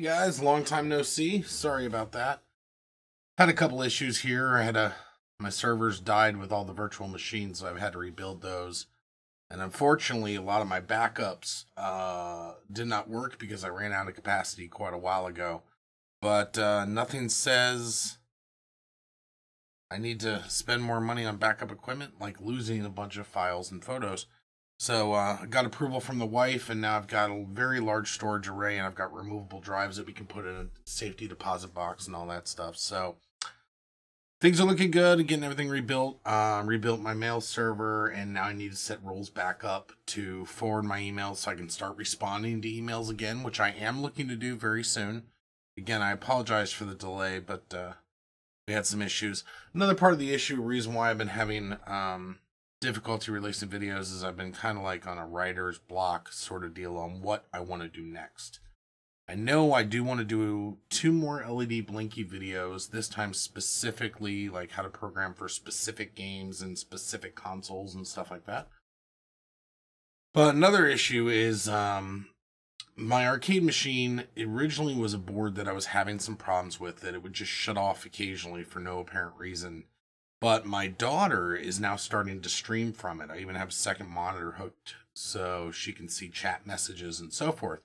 Guys, long time no see. Sorry about that. Had a couple issues here. My servers died with all the virtual machines, so I've had to rebuild those. And unfortunately, a lot of my backups did not work because I ran out of capacity quite a while ago. But nothing says I need to spend more money on backup equipment, like losing a bunch of files and photos. So I got approval from the wife, and now I've got a very large storage array, and I've got removable drives that we can put in a safety deposit box and all that stuff. So things are looking good and getting everything rebuilt. Rebuilt my mail server, and now I need to set rules back up to forward my emails so I can start responding to emails again, which I am looking to do very soon. Again, I apologize for the delay, but we had some issues. Another part of the reason why I've been having difficulty releasing videos is I've been kind of like on a writer's block sort of deal on what I want to do next. I know I do want to do 2 more LED blinky videos, this time specifically like how to program for specific games and specific consoles and stuff like that. But another issue is my arcade machine originally was a board that I was having some problems with, that it would just shut off occasionally for no apparent reason. But my daughter is now starting to stream from it. I even have a second monitor hooked so she can see chat messages and so forth.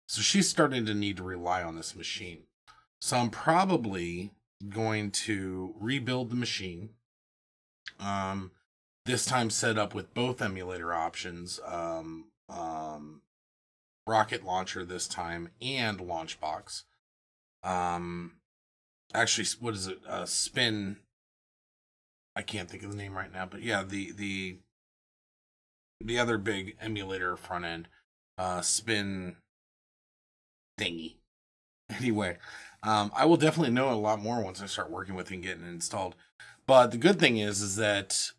So she's starting to need to rely on this machine. So I'm probably going to rebuild the machine. This time set up with both emulator options. Rocket launcher this time and Launchbox. Actually, what is it? Spin. I can't think of the name right now, but yeah, the other big emulator front end, Spin thingy. Anyway, I will definitely know a lot more once I start working with it and getting it installed. But the good thing is that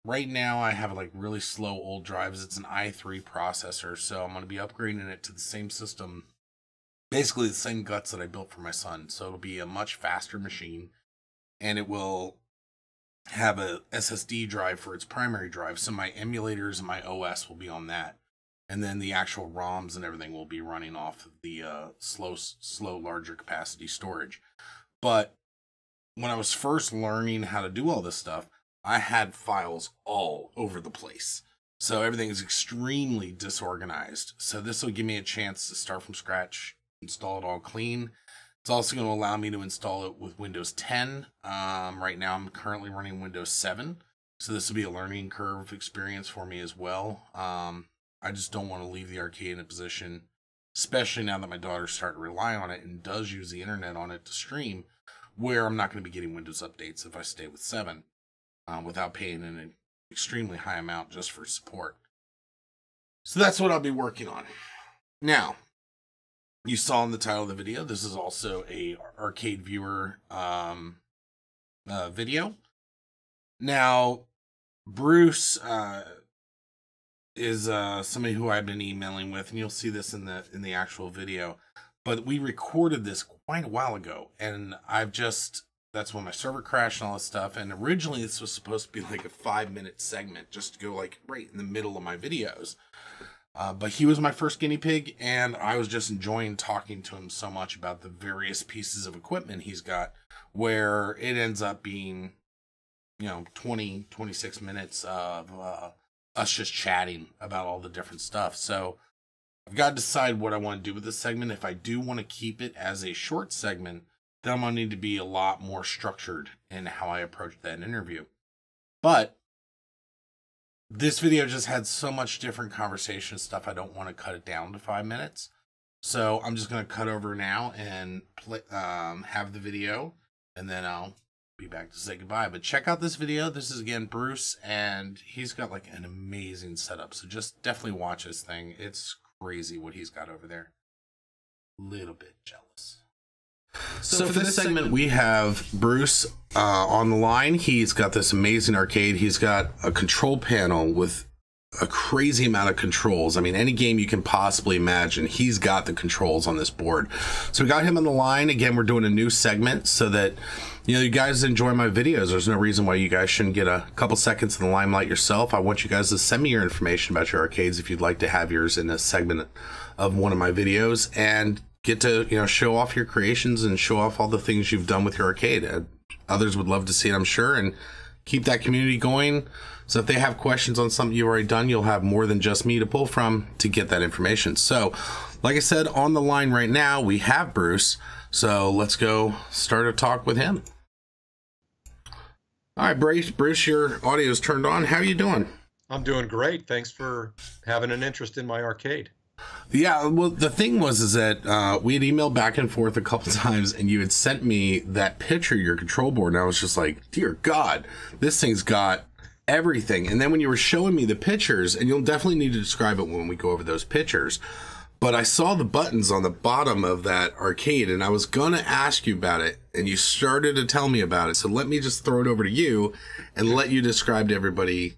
right now I have like really slow old drives. It's an i3 processor, so I'm going to be upgrading it to the same system, basically the same guts that I built for my son. So it'll be a much faster machine, and it will have a SSD drive for its primary drive, so my emulators and my OS will be on that, and then the actual ROMs and everything will be running off of the slow larger capacity storage. But when I was first learning how to do all this stuff, I had files all over the place, so everything is extremely disorganized. So this will give me a chance to start from scratch, install it all clean. It's also going to allow me to install it with Windows 10. Right now I'm currently running Windows 7. So this will be a learning curve experience for me as well. I just don't want to leave the arcade in a position, especially now that my daughter's starting to rely on it and does use the internet on it to stream, where I'm not going to be getting Windows updates if I stay with 7 without paying an extremely high amount just for support. So that's what I'll be working on. Now, you saw in the title of the video, this is also a arcade viewer video. Now, Bruce is somebody who I've been emailing with, and you'll see this in the actual video. But we recorded this quite a while ago, and that's when my server crashed and all this stuff. And originally this was supposed to be like a 5-minute segment, just to go like right in the middle of my videos. But he was my first guinea pig, and I was just enjoying talking to him so much about the various pieces of equipment he's got, where it ends up being, 20, 26 minutes of us just chatting about all the different stuff. So I've got to decide what I want to do with this segment. If I do want to keep it as a short segment, then I'm going to need to be a lot more structured in how I approach that interview. But this video just had so much different conversation stuff, I don't want to cut it down to 5 minutes. So I'm just going to cut over now and have the video, and then I'll be back to say goodbye. But check out this video. This is, again, Bruce, and he's got like an amazing setup. So just definitely watch this thing. It's crazy what he's got over there. Little bit jealous. So for this segment, we have Bruce on the line. He's got this amazing arcade. He's got a control panel with a crazy amount of controls. I mean, any game you can possibly imagine, he's got the controls on this board. So we got him on the line. Again, we're doing a new segment so that, you guys enjoy my videos. There's no reason why you guys shouldn't get a couple seconds in the limelight yourself. I want you guys to send me your information about your arcades if you'd like to have yours in a segment of one of my videos. And get to, show off your creations and show off all the things you've done with your arcade. Others would love to see it, I'm sure, and keep that community going. So if they have questions on something you've already done, you'll have more than just me to pull from to get that information. So, like I said, on the line right now, we have Bruce. So let's go start a talk with him. All right, Bruce, your audio is turned on. How are you doing? I'm doing great. Thanks for having an interest in my arcade. Yeah, well, the thing is that we had emailed back and forth a couple times, and you had sent me that picture of your control board, and I was just like, dear God, this thing's got everything. And then when you were showing me the pictures, and you'll definitely need to describe it when we go over those pictures, but I saw the buttons on the bottom of that arcade, and I was going to ask you about it, and you started to tell me about it. So let me just throw it over to you and let you describe to everybody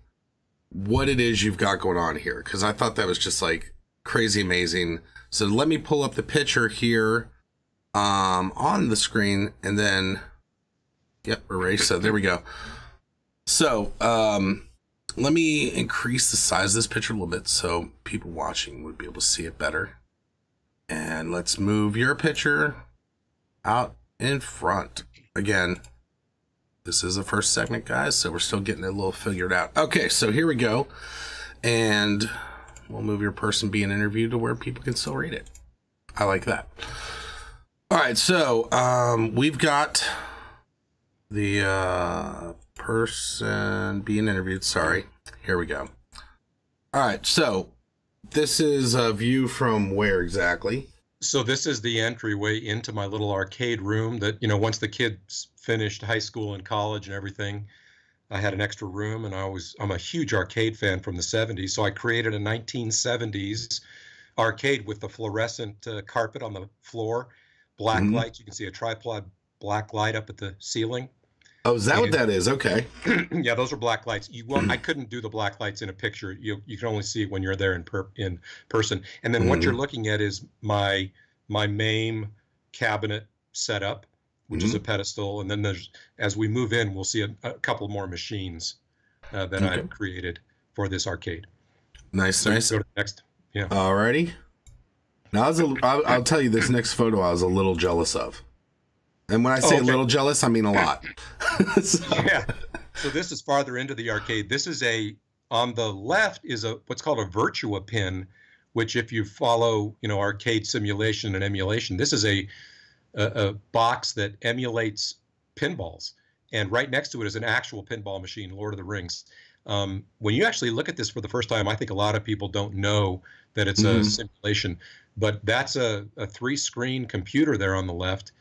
what it is you've got going on here, because I thought that was just like crazy amazing. So let me pull up the picture here on the screen, and then, yep, erase. So there we go. So let me increase the size of this picture a little bit so people watching would be able to see it better. And let's move your picture out in front. Again, this is the first segment, guys, so we're still getting it a little figured out. Okay, so here we go. And we'll move your person being interviewed to where people can still read it. I like that. All right, so we've got the person being interviewed. Sorry. Here we go. All right, so this is a view from where exactly? So this is the entryway into my little arcade room that, once the kids finished high school and college and everything, I had an extra room, and I'm a huge arcade fan from the 70s. So I created a 1970s arcade with the fluorescent carpet on the floor, black lights. You can see a tripod black light up at the ceiling. Oh, is that what that is? Okay. Yeah, those are black lights. I couldn't do the black lights in a picture. You can only see it when you're there in person. And then what you're looking at is my MAME cabinet setup, which is a pedestal. And then as we move in, we'll see a couple more machines that I've created for this arcade. Nice, so nice. Go to the next. Yeah. Alrighty. Now I'll tell you, this next photo I was a little jealous of. And when I say a little jealous, I mean a lot. Yeah. So this is farther into the arcade. This is on the left is what's called a Virtupin, which if you follow, arcade simulation and emulation, this is a box that emulates pinballs. And right next to it is an actual pinball machine, Lord of the Rings. When you actually look at this for the first time, I think a lot of people don't know that it's a simulation. But that's a 3-screen computer there on the left.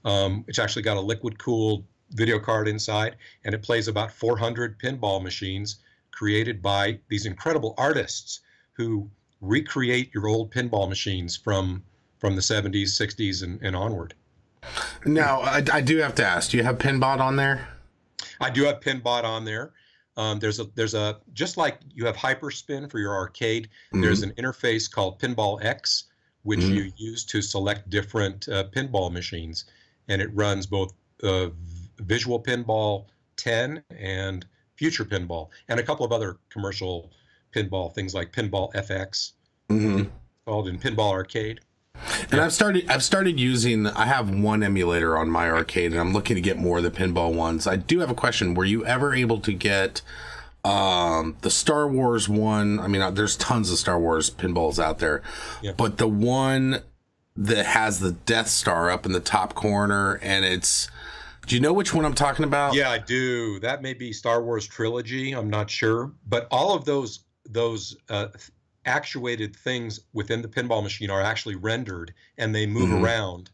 It's actually got a liquid-cooled video card inside, and it plays about 400 pinball machines created by these incredible artists who recreate your old pinball machines from the 70s, 60s, and onward. Now, I do have to ask, do you have Pinbot on there? I do have Pinbot on there. There's a just like you have Hyperspin for your arcade, there's an interface called Pinball X, which you use to select different pinball machines. And it runs both Visual Pinball 10 and Future Pinball, and a couple of other commercial pinball things like Pinball FX, called in Pinball Arcade. And I've started using. I have one emulator on my arcade, and I'm looking to get more of the pinball ones. I do have a question. Were you ever able to get the Star Wars one? I mean, there's tons of Star Wars pinballs out there, but the one that has the Death Star up in the top corner, and do you know which one I'm talking about? Yeah, I do. That may be Star Wars Trilogy. I'm not sure, but all of those actuated things within the pinball machine are actually rendered, and they move around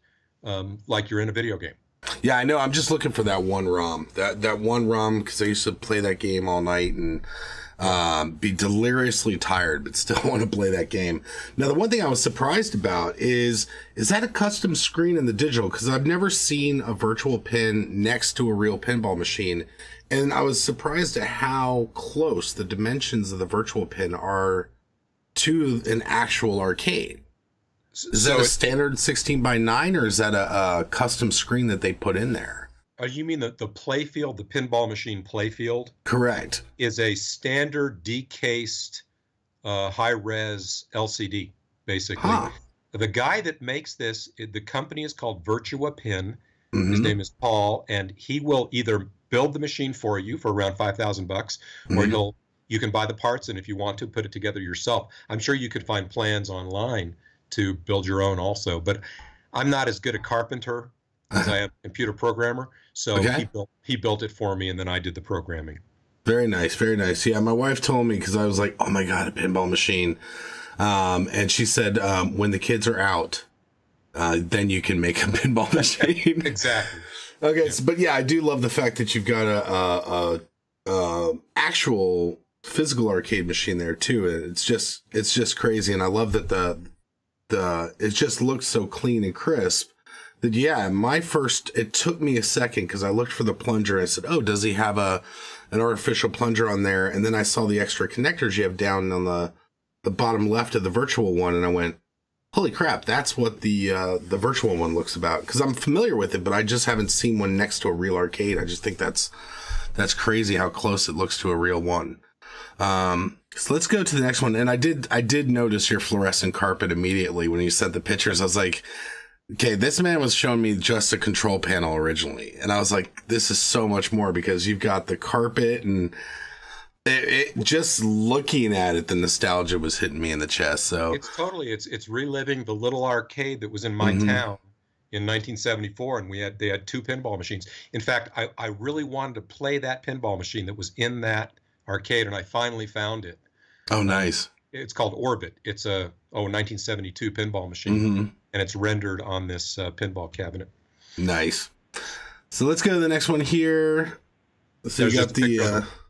like you're in a video game. Yeah, I know. I'm just looking for that one ROM. That one ROM, because I used to play that game all night and be deliriously tired, but still want to play that game. Now, the one thing I was surprised about is that a custom screen in the digital? Because I've never seen a virtual pin next to a real pinball machine. And I was surprised at how close the dimensions of the virtual pin are to an actual arcade. Is that a standard 16:9, or is that a custom screen that they put in there? You mean the playfield, the pinball machine playfield? Correct. Is a standard decased high-res LCD, basically. The guy that makes this, the company is called Virtupin. His Mm-hmm. name is Paul, and he will either build the machine for you for around $5,000, or Mm-hmm. you can buy the parts, and if you want to, put it together yourself. I'm sure you could find plans online to build your own also, but I'm not as good a carpenter as I am a computer programmer, so Okay. he built it for me, and then I did the programming. Very nice. Very nice. Yeah, my wife told me, because I was like, oh my God, a pinball machine. And she said, when the kids are out, then you can make a pinball machine. Exactly. Okay, so, but yeah, I do love the fact that you've got a actual physical arcade machine there too. It's just crazy, and I love that it just looks so clean and crisp. That yeah, it took me a second because I looked for the plunger. And I said, oh, does he have an artificial plunger on there? And then I saw the extra connectors you have down on the bottom left of the virtual one, and I went, holy crap, that's what the virtual one looks about. Because I'm familiar with it, but I just haven't seen one next to a real arcade. I just think that's crazy how close it looks to a real one. So let's go to the next one. And I did notice your fluorescent carpet immediately when you sent the pictures. I was like, okay, this man was showing me just a control panel originally. And I was like, this is so much more, because you've got the carpet, and it just looking at it, the nostalgia was hitting me in the chest. So it's reliving the little arcade that was in my town in 1974, and they had 2 pinball machines. In fact, I really wanted to play that pinball machine that was in that arcade, and I finally found it. Oh, nice. It's called Orbit. It's a 1972 pinball machine, and it's rendered on this pinball cabinet. Nice. So let's go to the next one here. So you got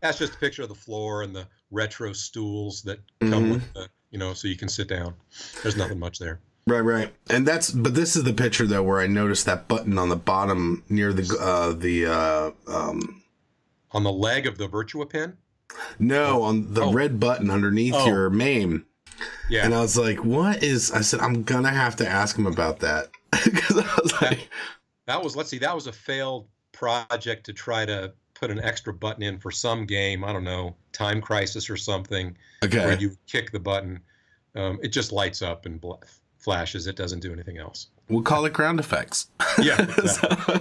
that's just a picture of the floor and the retro stools that come with the, so you can sit down. There's nothing much there. Right. And but this is the picture though where I noticed that button on the bottom near on the leg of the Virtupin? No, on the red button underneath your MAME. Yeah. And I was like, I said, I'm going to have to ask him about that. Because I was like, that was a failed project to try to put an extra button in for some game. I don't know, Time Crisis or something. Okay. Where you kick the button. It just lights up and flashes. It doesn't do anything else. We'll call it ground effects. Yeah. Exactly.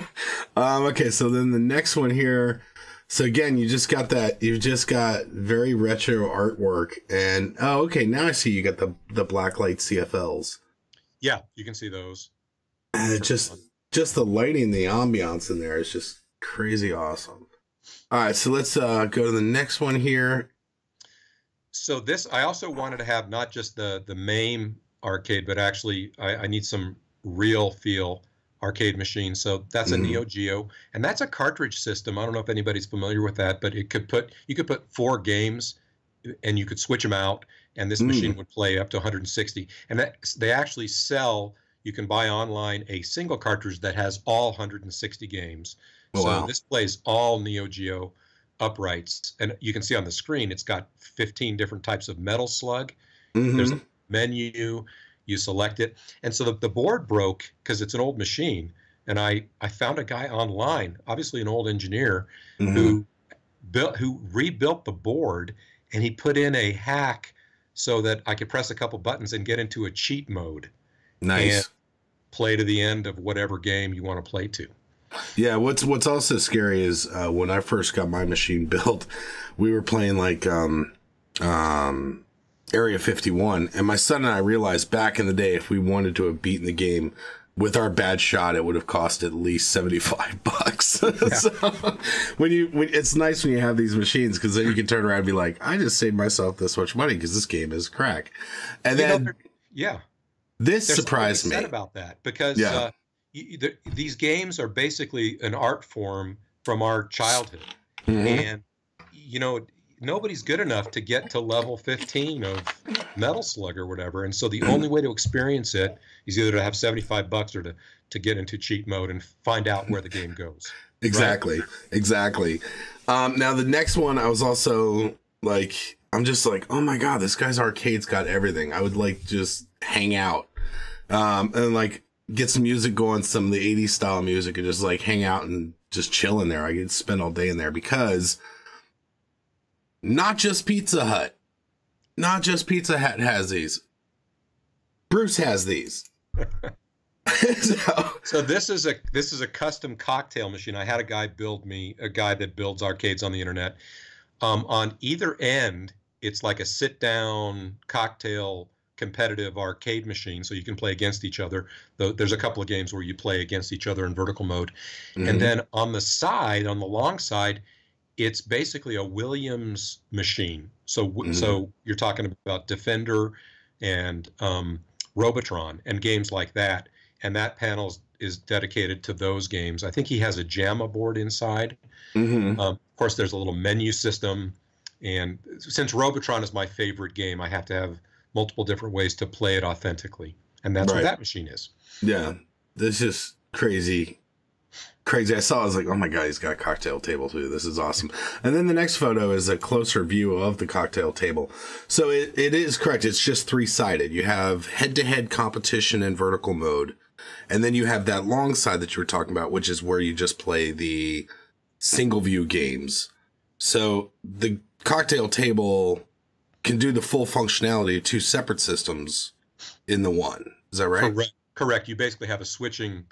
Okay. So then the next one here. So again, you've just got very retro artwork, and okay, now I see you got the blacklight CFLs. Yeah, you can see those. And it just the lighting, the ambiance in there is just crazy awesome. All right, so let's go to the next one here. So I also wanted to have not just the MAME arcade, but actually I need some real feel arcade machine. So that's a neo-geo, and that's a cartridge system. I don't know if anybody's familiar with that, but you could put 4 games, and you could switch them out, and this machine would play up to 160. And they actually sell. You can buy online a single cartridge that has all 160 games. Oh, wow. So this plays all neo-geo uprights, and you can see on the screen it's got 15 different types of metal slug. There's a menu. You select it, and so the board broke because it's an old machine. And I found a guy online, obviously an old engineer, who rebuilt the board, and he put in a hack so that I could press a couple buttons and get into a cheat mode. Nice. And play to the end of whatever game you want to play to. Yeah, what's also scary is when I first got my machine built, we were playing like Area 51, and my son and I realized back in the day, if we wanted to have beaten the game with our bad shot, it would have cost at least $75. Yeah. So it's nice when you have these machines, because then you can turn around and be like, I just saved myself this much money because this game is crack. And this surprised me about that, because these games are basically an art form from our childhood, and nobody's good enough to get to level 15 of Metal Slug or whatever. And so the only way to experience it is either to have $75 or to get into cheat mode and find out where the game goes. Exactly. Right? Exactly. Now the next one, I was also like, I'm just like, oh my God, this guy's arcade's got everything. I would like just hang out, and like get some music going, some of the 80s style music, and just like hang out and just chill in there. I could spend all day in there, because not just Pizza Hut has these. Bruce has these. So this is a custom cocktail machine. I had a guy build me a guy that builds arcades on the internet. On either end, it's like a sit-down cocktail competitive arcade machine, so you can play against each other. There's a couple of games where you play against each other in vertical mode. And then on the side, on the long side, it's basically a Williams machine. So so you're talking about Defender and Robotron and games like that. And that panel is dedicated to those games. I think he has a JAMA board inside. Of course, there's a little menu system. And since Robotron is my favorite game, I have to have multiple different ways to play it authentically. And that's what that machine is. Yeah. This is crazy. Crazy. I saw, I was like, oh my God, he's got a cocktail table too. This is awesome. And then the next photo is a closer view of the cocktail table. So it is correct. It's just three-sided. You have head-to-head competition in vertical mode. And then you have that long side that you were talking about, which is where you just play the single view games. So the cocktail table can do the full functionality of two separate systems in the one. Is that right? Correct. You basically have a switching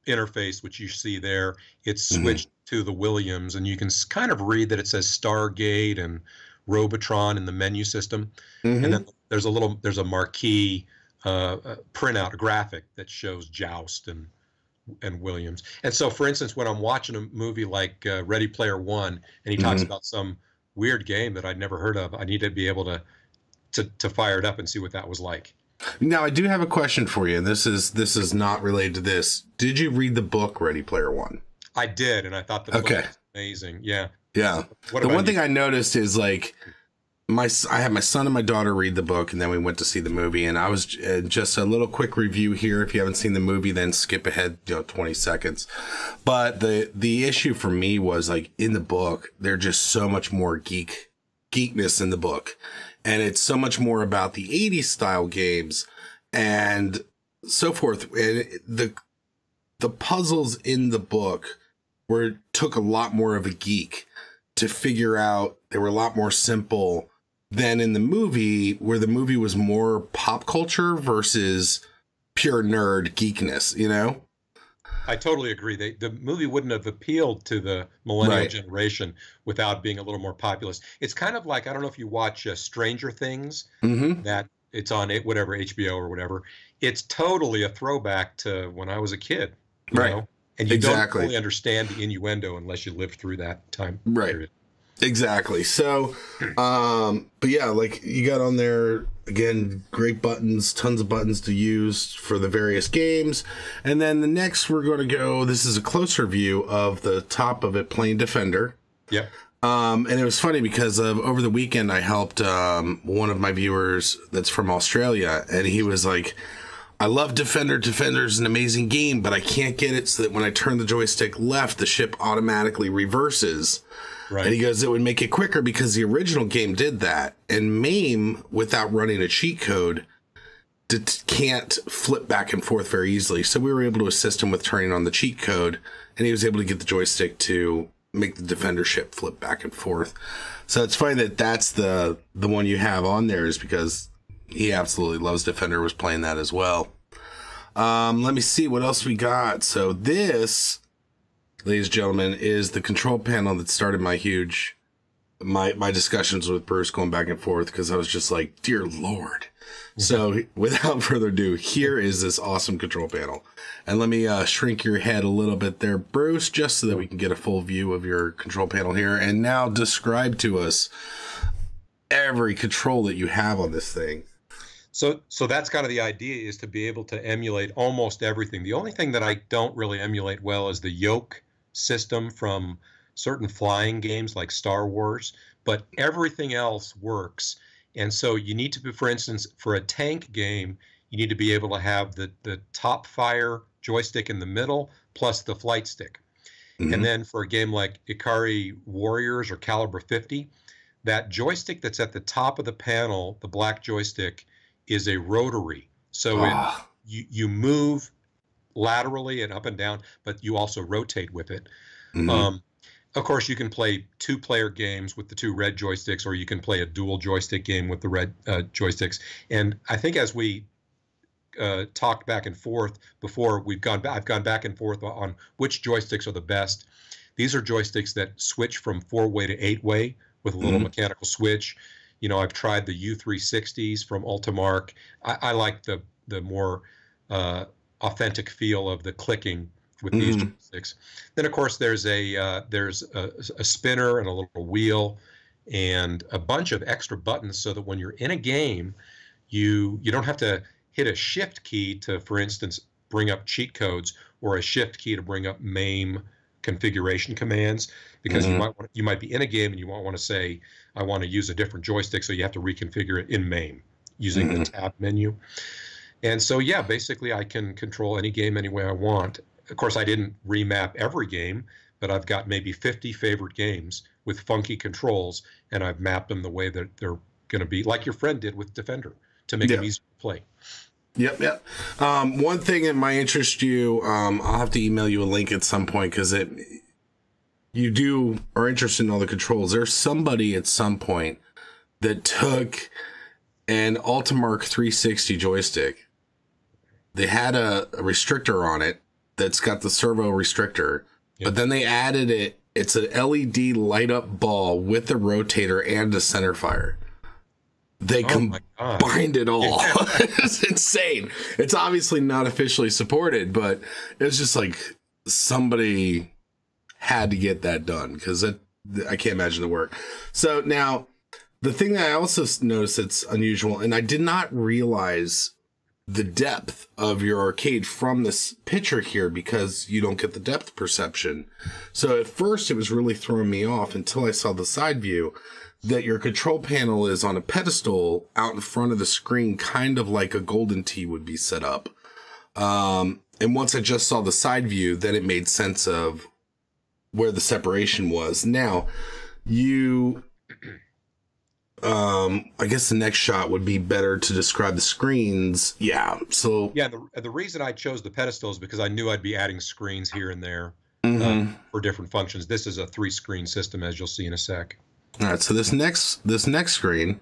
interface, which you see there. It's switched to the Williams, and you can kind of read that it says Stargate and Robotron in the menu system. And then there's a marquee printout, a graphic that shows Joust and Williams. And so, for instance, when I'm watching a movie like Ready Player One, and he talks about some weird game that I'd never heard of, I need to be able to fire it up and see what that was like. Now, I do have a question for you, and this is not related to this. Did you read the book Ready Player One? I did, and I thought the book was amazing. Yeah. Yeah. The one thing I noticed is like I had my son and my daughter read the book, and then we went to see the movie, and I was just a little quick review here. If you haven't seen the movie, then skip ahead, 20 seconds. But the issue for me was like in the book, there's just so much more geekness in the book. And it's so much more about the 80s style games and so forth. And the puzzles in the book took a lot more of a geek to figure out. They were a lot more simple than in the movie, where the movie was more pop culture versus pure nerd geekness, I totally agree. The movie wouldn't have appealed to the millennial generation without being a little more populist. It's kind of like, I don't know if you watch Stranger Things, that it's on whatever, HBO or whatever. It's totally a throwback to when I was a kid, you know? And you don't fully understand the innuendo unless you lived through that time period. Exactly. So, but yeah, like you got on there again, great buttons, tons of buttons to use for the various games. And then the next we're going to go, this is a closer view of the top of it playing Defender. Yeah. And it was funny because over the weekend, I helped, one of my viewers that's from Australia, and he was like, I love Defender. Defender's an amazing game, but I can't get it so that when I turn the joystick left, the ship automatically reverses. Right. And he goes, it would make it quicker because the original game did that. And MAME, without running a cheat code, can't flip back and forth very easily. So we were able to assist him with turning on the cheat code, and he was able to get the joystick to make the Defender ship flip back and forth. So it's funny that that's the one you have on there, is because he absolutely loves Defender, was playing that as well. Let me see what else we got. So this, ladies and gentlemen, is the control panel that started my discussions with Bruce going back and forth, because I was just like, dear Lord. So without further ado, here is this awesome control panel. And let me shrink your head a little bit there, Bruce, just so that we can get a full view of your control panel here. And now describe to us every control that you have on this thing. So that's kind of the idea, is to be able to emulate almost everything. The only thing that I don't really emulate well is the yoke system from certain flying games like Star Wars, but everything else works. And so you need to be, for instance, for a tank game, you need to be able to have the top fire joystick in the middle plus the flight stick. And then for a game like Ikari Warriors or Caliber 50, that joystick that's at the top of the panel, the black joystick, is a rotary. So you move laterally and up and down, but you also rotate with it. Of course, you can play two-player games with the two red joysticks, or you can play a dual joystick game with the red joysticks. And I think as we talked back and forth before. I've gone back and forth on which joysticks are the best. These are joysticks that switch from 4-way to 8-way with a little mechanical switch. You know, I've tried the U360s from Ultimark. I like the more authentic feel of the clicking with these joysticks. Then, of course, there's a spinner and a little wheel and a bunch of extra buttons so that when you're in a game, you don't have to hit a shift key to, for instance, bring up cheat codes, or a shift key to bring up MAME configuration commands, because you might be in a game and you might want to say, I want to use a different joystick, so you have to reconfigure it in MAME using the tab menu. And so, yeah, basically I can control any game any way I want. Of course, I didn't remap every game, but I've got maybe 50 favorite games with funky controls, and I've mapped them the way that they're going to be, like your friend did with Defender, to make them easier to play. Yep. One thing that might interest you, I'll have to email you a link at some point, because you are interested in all the controls. There's somebody at some point that took an Ultimark 360 joystick. They had a restrictor on it that's got the servo restrictor, but then they added it. It's an LED light up ball with a rotator and a center fire. They combined it all. It's insane. It's obviously not officially supported, but it's just like somebody had to get that done, because I can't imagine the work. So now, the thing that I also noticed that's unusual, and I did not realize the depth of your arcade from this picture here, because you don't get the depth perception. So at first it was really throwing me off until I saw the side view, that your control panel is on a pedestal out in front of the screen, kind of like a Golden Tee would be set up. And once I just saw the side view, then it made sense of where the separation was. Now, I guess the next shot would be better to describe the screens. Yeah. So yeah, the reason I chose the pedestal is because I knew I'd be adding screens here and there for different functions. This is a 3-screen system, as you'll see in a sec. All right. So this next screen,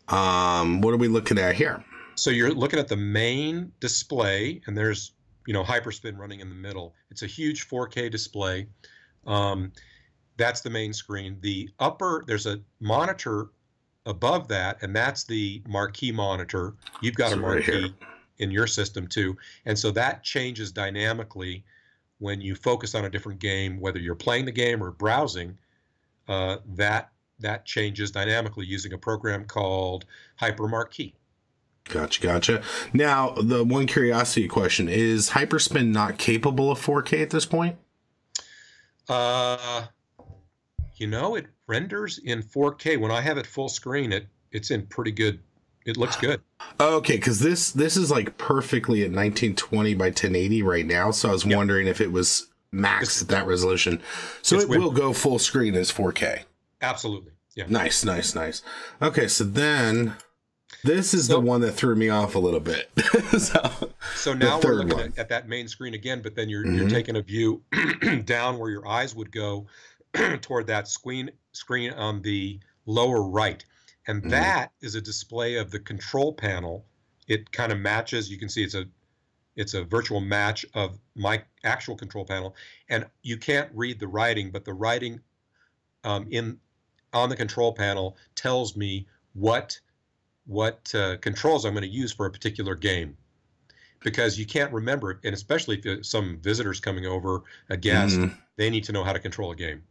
what are we looking at here? So you're looking at the main display, and there's, Hyperspin running in the middle. It's a huge 4K display. That's the main screen. There's a monitor above that, and that's the marquee monitor. You've got a marquee in your system too. And so that changes dynamically when you focus on a different game, whether you're playing the game or browsing. That changes dynamically using a program called Hyper Marquee. Gotcha. Now, the one curiosity question, is Hyperspin not capable of 4K at this point? It renders in 4K. When I have it full screen, it's in pretty good. It looks good. Okay, because this is like perfectly at 1920 by 1080 right now. So I was wondering if it was maxed at that resolution. So it will go full screen as 4K. Absolutely. Yeah. Nice. Okay, so then this is the one that threw me off a little bit. so now we're looking at that main screen again, but then you're taking a view down where your eyes would go toward that screen on the lower right. And that is a display of the control panel. It kind of matches. You can see it's a virtual match of my actual control panel. And you can't read the writing, but the writing on the control panel tells me what controls I'm going to use for a particular game. Because you can't remember it, and especially if some visitors coming over, a guest, they need to know how to control a game.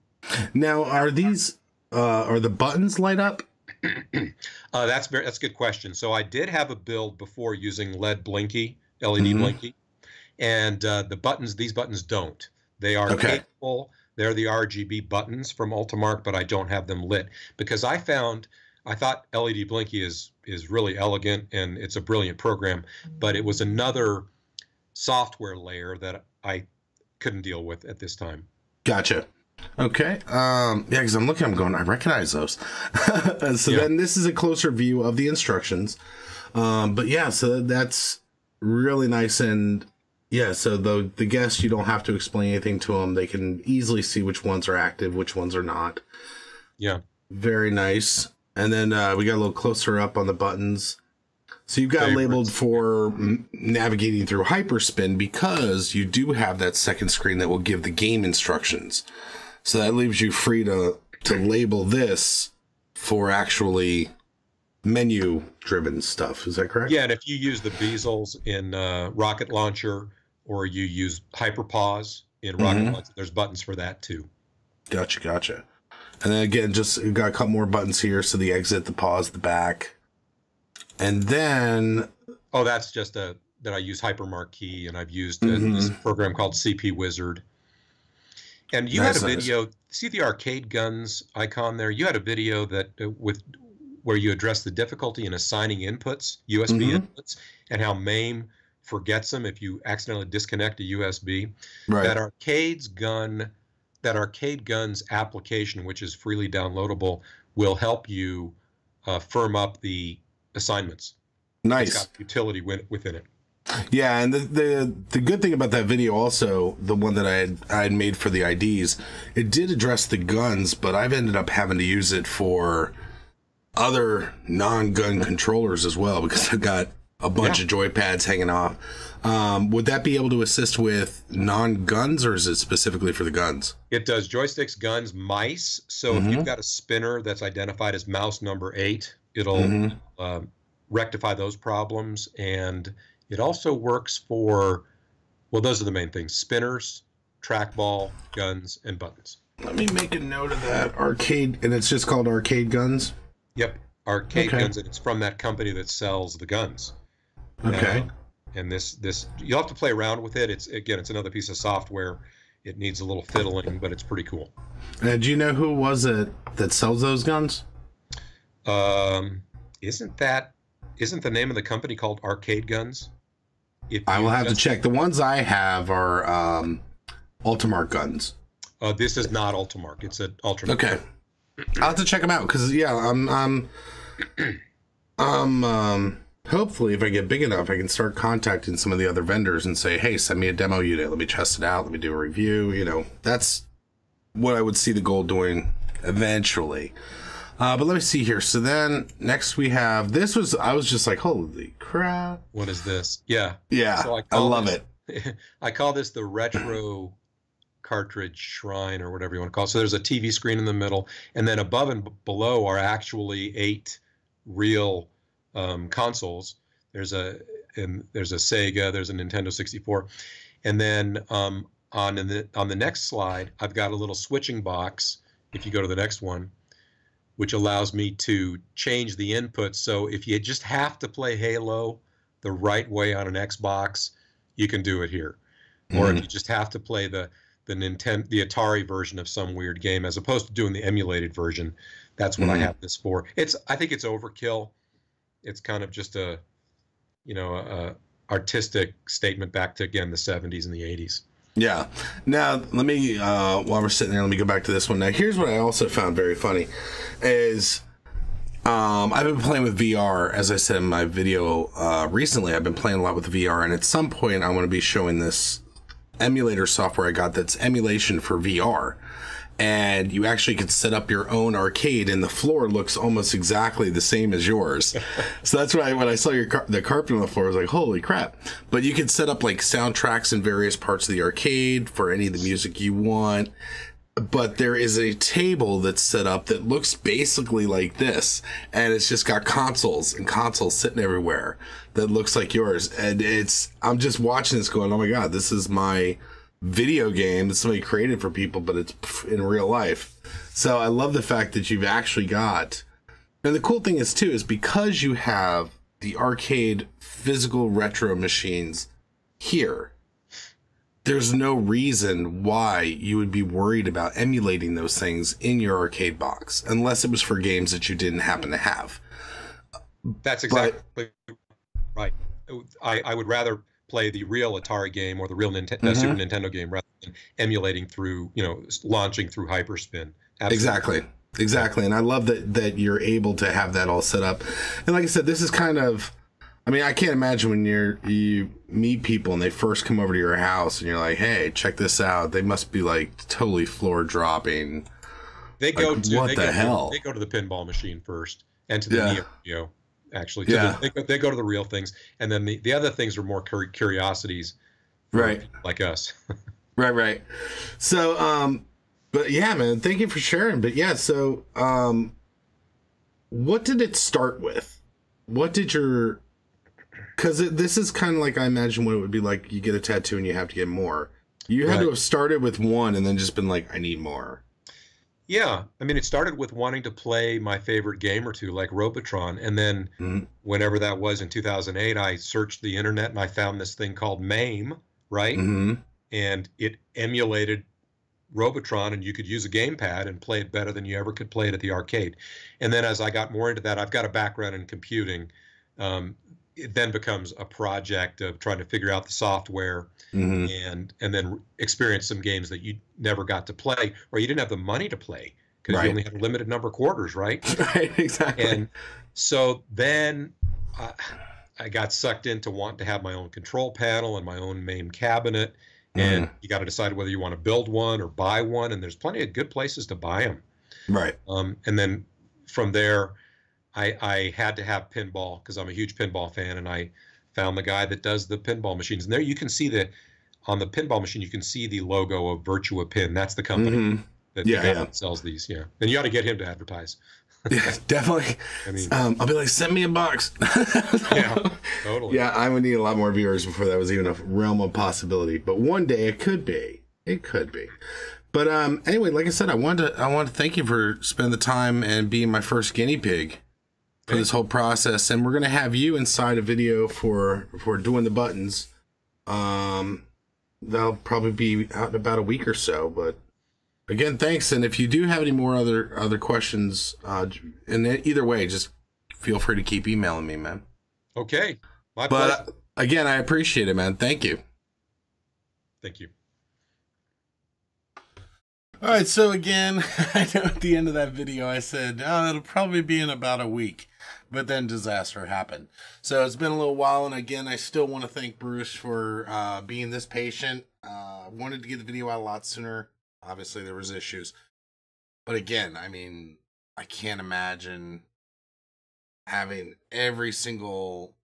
Now, are the buttons light up? That's a good question. So I did have a build before using LED blinky, and these buttons don't. They are capable. They're the RGB buttons from Ultimark, but I don't have them lit because I thought LED blinky is really elegant and it's a brilliant program, but it was another software layer that I couldn't deal with at this time. Gotcha. Okay. Because I'm going, I recognize those. Then this is a closer view of the instructions. But yeah, so that's really nice. And yeah, so the guests, you don't have to explain anything to them. They can easily see which ones are active, which ones are not. Yeah. Very nice. And then we got a little closer up on the buttons. So you've got labeled for navigating through hyperspin because you do have that second screen that will give the game instructions. So that leaves you free to label this for actually menu-driven stuff. Is that correct? Yeah, and if you use the bezels in Rocket Launcher or you use Hyperpause in Rocket Launcher, there's buttons for that too. Gotcha. And then again, just you've got a couple more buttons here. So the exit, the pause, the back. And then... Oh, that's just that I use Hypermarquee, and I've used this program called CP Wizard. And you had a video, see the arcade guns icon there? You had a video that where you address the difficulty in assigning inputs, USB inputs, and how MAME forgets them if you accidentally disconnect a USB. Right. That arcade guns application, which is freely downloadable, will help you firm up the assignments. Nice. It's got utility within it. Yeah, and the good thing about that video also, the one that I had made for the IDs, it did address the guns, but I've ended up having to use it for other non-gun controllers as well because I've got a bunch of joypads hanging off. Would that be able to assist with non-guns, or is it specifically for the guns? It does joysticks, guns, mice. So if you've got a spinner that's identified as mouse number 8, it'll rectify those problems. And it also works for, well, those are the main things: spinners, trackball, guns, and buttons. Let me make a note of that. Arcade, and it's just called Arcade Guns? Yep, Arcade Guns, and it's from that company that sells the guns. Okay. And this you'll have to play around with it. It's another piece of software. It needs a little fiddling, but it's pretty cool. And do you know who was it that sells those guns? Isn't the name of the company called Arcade Guns? I will have to check. The ones I have are Ultimark guns. This is not Ultimark. It's an Ultramark. Okay. I'll have to check them out because I'm hopefully if I get big enough, I can start contacting some of the other vendors and say, hey, send me a demo unit. Let me test it out. Let me do a review. You know, that's what I would see the goal doing eventually. But let me see here. So then next we have, I was just like, holy crap. What is this? Yeah. Yeah. So I love it. I call this the retro cartridge shrine, or whatever you want to call it. So there's a TV screen in the middle, and then above and below are actually 8 real consoles. There's a Sega, there's a Nintendo 64, and then on the next slide, I've got a little switching box. If you go to the next one, which allows me to change the inputs. So if you just have to play Halo the right way on an Xbox, you can do it here. Or if you just have to play the Atari version of some weird game, as opposed to doing the emulated version, that's what I have this for. I think it's overkill. It's kind of just a artistic statement back to, again, the 70s and the 80s. Yeah. Now, let me, while we're sitting there, let me go back to this one. Now, here's what I also found very funny is I've been playing with VR, as I said in my video recently. I've been playing a lot with VR, and at some point I want to be showing this emulator software I got that's emulation for VR. And you actually can set up your own arcade, and the floor looks almost exactly the same as yours. So that's why when I saw the carpet on the floor, I was like, holy crap. But you can set up like soundtracks in various parts of the arcade for any of the music you want. But there is a table that's set up that looks basically like this, and it's just got consoles sitting everywhere that looks like yours. And I'm just watching this going, oh my God, this is my video game that somebody created for people, but it's in real life. So I love the fact that you've actually got, and the cool thing is too, is because you have the arcade physical retro machines here, there's no reason why you would be worried about emulating those things in your arcade box, unless it was for games that you didn't happen to have. That's exactly right. I would rather play the real Atari game or the real Super Nintendo game rather than emulating through, launching through Hyperspin. Absolutely. Exactly. And I love that you're able to have that all set up. And like I said, this is kind of, I mean, I can't imagine when you meet people and they first come over to your house and you're like, hey, check this out. They must be like totally floor dropping. They go to what the hell? They go to the pinball machine first and to the neo-geo. actually. Yeah. They go to the real things, and then the other things are more curiosities, for Right. like us. Right. So, but yeah, man, thank you for sharing. But yeah, so, what did it start with? What did your, because this is kind of like, I imagine what it would be like. You get a tattoo and you have to get more. You had to have started with one and then just been like, I need more. Yeah, I mean, it started with wanting to play my favorite game or two, like Robotron, and then whenever that was in 2008, I searched the internet and I found this thing called MAME, right? And it emulated Robotron, and you could use a gamepad and play it better than you ever could play it at the arcade. And then as I got more into that, I've got a background in computing. It then becomes a project of trying to figure out the software and then experience some games that you never got to play, or you didn't have the money to play because you only had a limited number of quarters, right? Right, exactly. And so then I got sucked into wanting to have my own control panel and my own MAME cabinet. And you got to decide whether you want to build one or buy one, and there's plenty of good places to buy them. Right. And then from there, I had to have pinball because I'm a huge pinball fan, and I found the guy that does the pinball machines. And there you can see that on the pinball machine, you can see the logo of Virtupin. That's the company that sells these. Yeah, and you ought to get him to advertise. Yeah, definitely. I mean, I'll be like, send me a box. Yeah, totally. Yeah, I would need a lot more viewers before that was even a realm of possibility. But one day it could be. It could be. But anyway, like I said, I want to thank you for spending the time and being my first guinea pig for this whole process. And we're gonna have you inside a video for doing the buttons. That'll probably be out in about a week or so. But again, thanks. And if you do have any more other questions, and either way, just feel free to keep emailing me, man. Okay. My pleasure. Again, I appreciate it, man. Thank you. Thank you. All right. So again, I know at the end of that video, I said, oh, it'll probably be in about a week, but then disaster happened. So it's been a little while. And again, I still want to thank Bruce for being this patient. Wanted to get the video out a lot sooner. Obviously, there was issues. But again, I mean, I can't imagine having every single,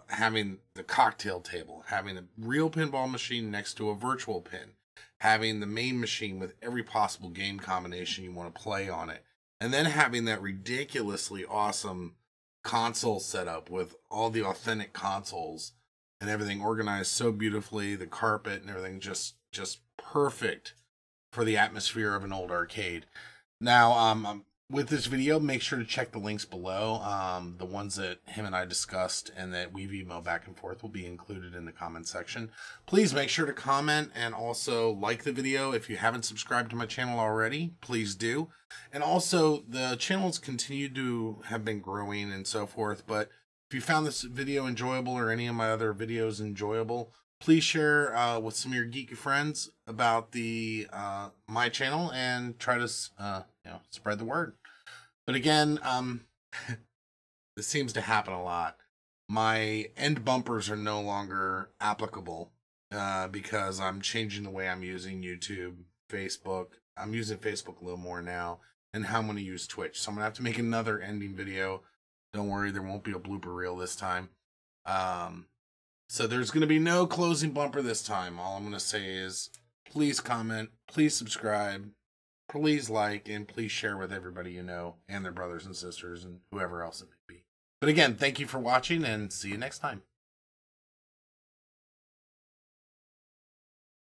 having the cocktail table, having a real pinball machine next to a virtual pin, having the main machine with every possible game combination you want to play on it, and then having that ridiculously awesome console setup with all the authentic consoles and everything organized so beautifully, the carpet and everything just perfect for the atmosphere of an old arcade. Now, with this video, make sure to check the links below. The ones that him and I discussed and that we've emailed back and forth will be included in the comment section. Please make sure to comment and also like the video. If you haven't subscribed to my channel already, please do. And also, the channels continue to have been growing and so forth, but if you found this video enjoyable or any of my other videos enjoyable, please share with some of your geeky friends about the my channel and try to spread the word. But again, this seems to happen a lot. My end bumpers are no longer applicable because I'm changing the way I'm using YouTube, Facebook. I'm using Facebook a little more now, and how I'm going to use Twitch. So I'm going to have to make another ending video. Don't worry, there won't be a blooper reel this time. So there's going to be no closing bumper this time. All I'm going to say is please comment, please subscribe, please like, and please share with everybody you know and their brothers and sisters and whoever else it may be. But again, thank you for watching and see you next time.